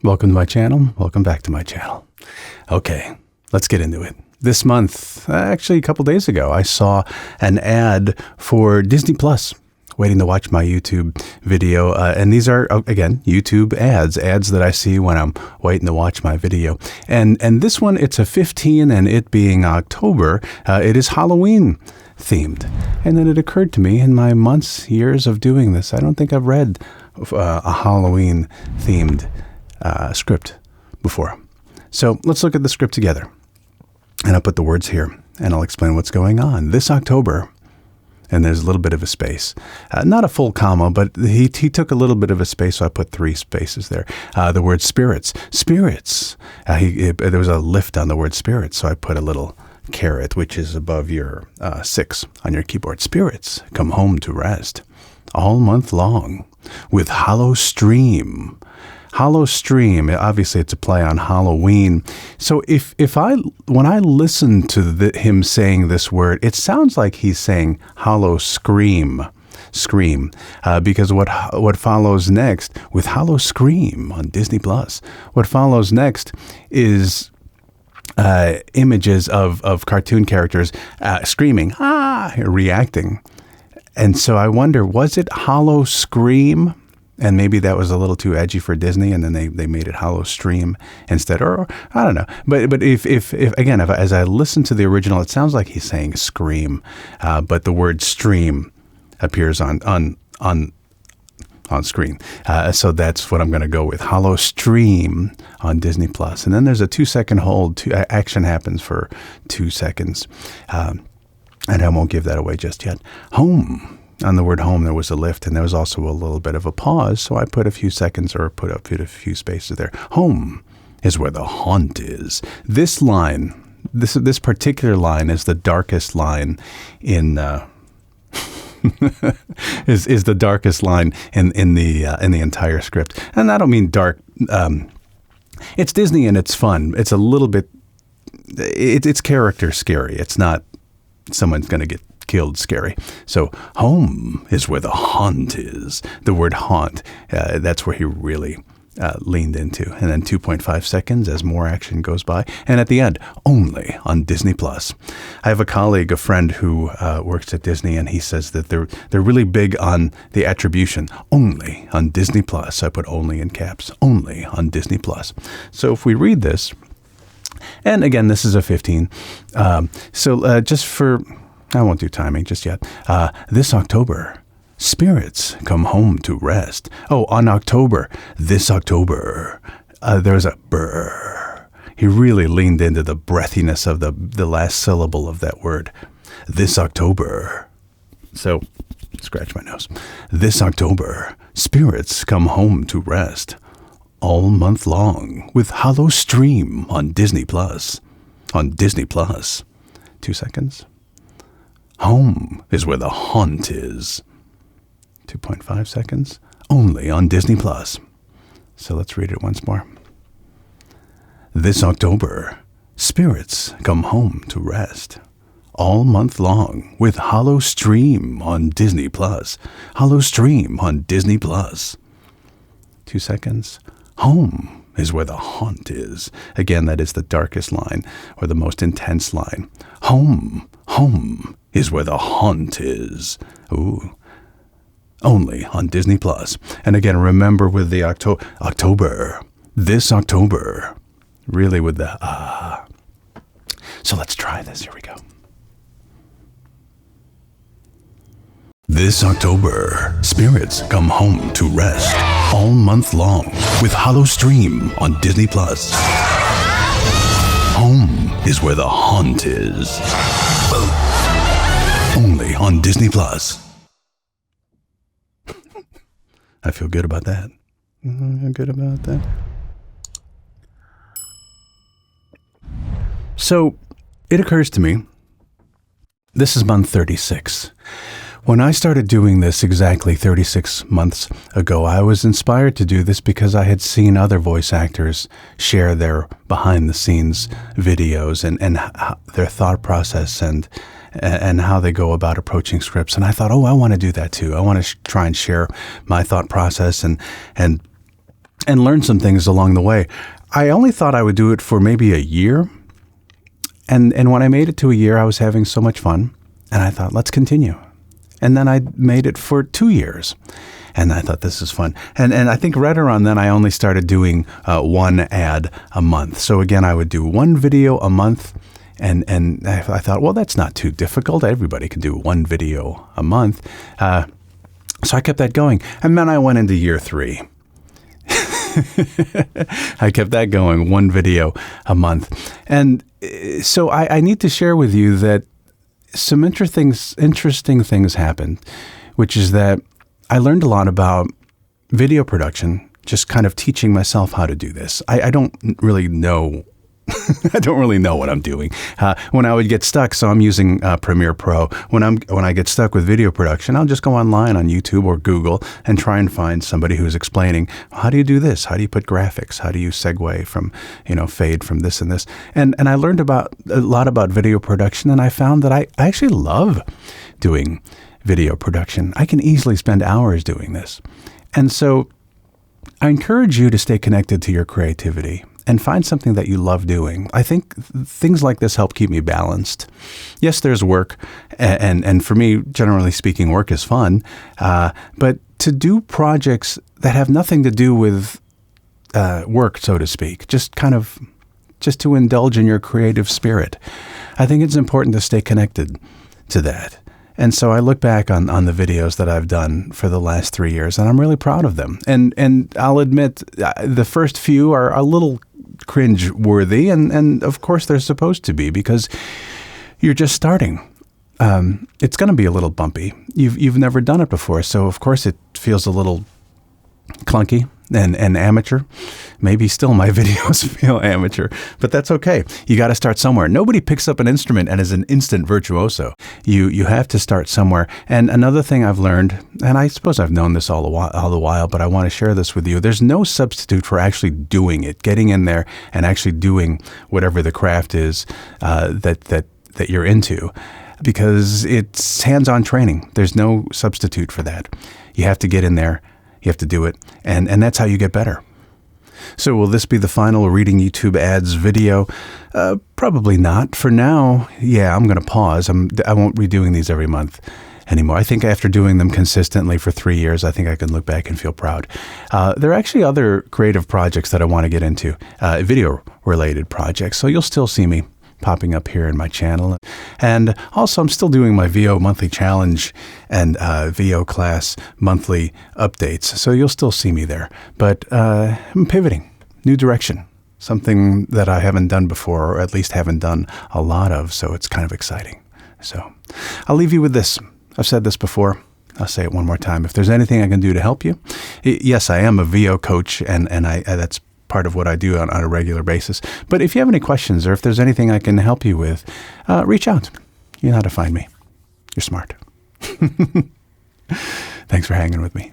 Welcome to my channel. Welcome back to my channel. Okay, let's get into it. This month, actually a couple days ago, I saw an ad for Disney Plus, waiting to watch my YouTube video. And these are, again, YouTube ads that I see when I'm waiting to watch my video. And this one, it's a 15, and it being October, it is Halloween themed. And then it occurred to me in my years of doing this, I don't think I've read a Halloween themed script before. So let's look at the script together. And I'll put the words here and I'll explain what's going on. This October, and there's a little bit of a space. Not a full comma, but he took a little bit of a space, so I put 3 spaces there. The word spirits. Spirits. There was a lift on the word spirits, so I put a little caret, which is above your 6 on your keyboard. Spirits come home to rest all month long with Hallowstream. Hallowstream, obviously it's a play on Halloween. So when I listen to him saying this word, it sounds like he's saying Hallowstream, because what follows next with Hallowstream on Disney Plus, what follows next is images of cartoon characters screaming, reacting. And so I wonder, was it Hallowstream? And maybe that was a little too edgy for Disney, and then they made it Hallowstream instead, or I don't know. But if as I listen to the original, it sounds like he's saying scream, but the word stream appears on screen. So that's what I'm going to go with, Hallowstream on Disney Plus. And then there's a 2-second hold. Action happens for 2 seconds, and I won't give that away just yet. Home. On the word home, there was a lift, and there was also a little bit of a pause, so I put a few seconds or put a few spaces there. Home is where the haunt is. This line, this particular line is the darkest line in is the darkest line in the entire script. And I don't mean dark. It's Disney and it's fun. It's a little bit. It's character scary. It's not someone's going to get killed scary. So home is where the haunt is. The word haunt, that's where he really leaned into. And then 2.5 seconds as more action goes by. And at the end, only on Disney Plus. I have a friend who works at Disney, and he says that they're really big on the attribution. Only on Disney Plus. I put only in caps. Only on Disney Plus. So if we read this, and again, this is a 15. So just for... I won't do timing just yet. This October, spirits come home to rest. Oh, on October, this October, there's a brr. He really leaned into the breathiness of the last syllable of that word. This October. So, scratch my nose. This October, spirits come home to rest all month long with Hallowstream on Disney Plus. On Disney Plus. 2 seconds. Home is where the haunt is. 2.5 seconds. Only on Disney Plus. So let's read it once more. This October, spirits come home to rest all month long with Hallowstream on Disney Plus. Hallowstream on Disney Plus. 2 seconds. Home is where the haunt is. Again, that is the darkest line, or the most intense line. Home is where the haunt is. Ooh. Only on Disney Plus. And again, remember with the October. This October. Really with the So let's try this. Here we go. This October, spirits come home to rest all month long with Hallowstream on Disney Plus. Home is where the haunt is. Only on Disney Plus. I feel good about that. So, it occurs to me, this is month 36. When I started doing this exactly 36 months ago, I was inspired to do this because I had seen other voice actors share their behind-the-scenes videos and their thought process and how they go about approaching scripts. And I thought, I want to do that too. I want to try and share my thought process and and learned some things along the way. I only thought I would do it for maybe a year. And when I made it to a year, I was having so much fun. And I thought, let's continue. And then I made it for 2 years. And I thought, this is fun. And I think right around then, I only started doing one ad a month. So again, I would do one video a month. And I thought, well, that's not too difficult. Everybody can do one video a month. So I kept that going. And then I went into year 3. I kept that going, one video a month. And so I need to share with you that some interesting things happened, which is that I learned a lot about video production, just kind of teaching myself how to do this. I don't really know. I don't really know what I'm doing. When I would get stuck, so I'm using Premiere Pro. When I get stuck with video production, I'll just go online on YouTube or Google and try and find somebody who's explaining, how do you do this? How do you put graphics? How do you segue from, fade from this and this? And I learned a lot about video production, and I found that I actually love doing video production. I can easily spend hours doing this. And so I encourage you to stay connected to your creativity and find something that you love doing. I think things like this help keep me balanced. Yes, there's work, and for me, generally speaking, work is fun, but to do projects that have nothing to do with work, so to speak, just to indulge in your creative spirit, I think it's important to stay connected to that. And so I look back on the videos that I've done for the last 3 years, and I'm really proud of them. And I'll admit, the first few are a little cringe-worthy, and of course they're supposed to be, because you're just starting. It's going to be a little bumpy. You've never done it before, so of course it feels a little clunky and amateur. Maybe still my videos feel amateur, but that's okay. You got to start somewhere. Nobody picks up an instrument and is an instant virtuoso. You have to start somewhere. And another thing I've learned, and I suppose I've known this all the while, but I want to share this with you. There's no substitute for actually doing it, getting in there and actually doing whatever the craft is that you're into, because it's hands-on training. There's no substitute for that. You have to get in there. You have to do it, and that's how you get better. So will this be the final Reading YouTube Ads video? Probably not. For now, yeah, I'm going to pause. I won't be doing these every month anymore. I think after doing them consistently for 3 years, I think I can look back and feel proud. There are actually other creative projects that I want to get into, video-related projects, so you'll still see me popping up here in my channel. And also, I'm still doing my VO monthly challenge and VO class monthly updates, so you'll still see me there. But I'm pivoting, new direction, something that I haven't done before, or at least haven't done a lot of, so it's kind of exciting. So I'll leave you with this. I've said this before. I'll say it one more time. If there's anything I can do to help you, yes, I am a VO coach, and that's part of what I do on a regular basis. But if you have any questions, or if there's anything I can help you with, reach out. You know how to find me. You're smart. Thanks for hanging with me.